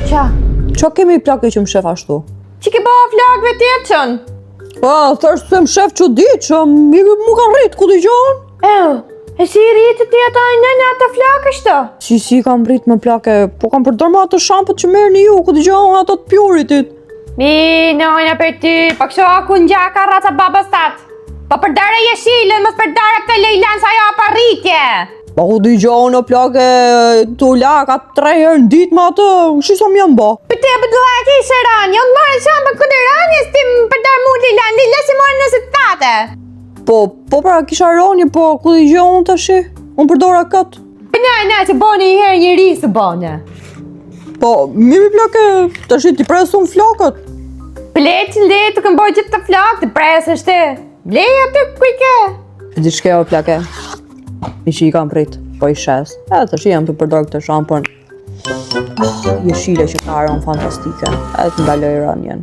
Qa? Qa kemi plake që më shef ashtu? Që ke bëha flakve tjetën? Thashtë se më shef që ditë që mu ka rritë, ku t'i gjohën? E si rritë tjeta në atë flakë shto? Si kam rritë me plake, po kam përdor me ato shampët që merë një ju, ku t'i gjohën ato të pjuritit. Mi, nojna për ty, po kështu aku në gjaka raca babës tatë. Po përdare jeshilën, mos përdare këtë lejlan sa jo për rritje. Po ku t'i gjohën o plake t'u laka 3 herë në ditë me atë, shisa më janë ba. Për te për duha e kishe rani, unë marrë shampën këtë rani, s'ti më përdare mu lejlan, lejlan si marrë nëse të tate. Po pra kisha rani, po ku t'i gjohën të shi, unë përdora këtë. Për ne, që boni i herë njëri së bone. Po, mimi plake, të shi t'i presu në flakët. Pleq le të këmboj gjithë të flakë, të presë është. Blej aty kujke. Di shke o plake, i që i kam prit, po i shes. Të shi jam të përdor këtë shampën. Jeshile që ka aron fantastike, edhe të ndaloj rënjen.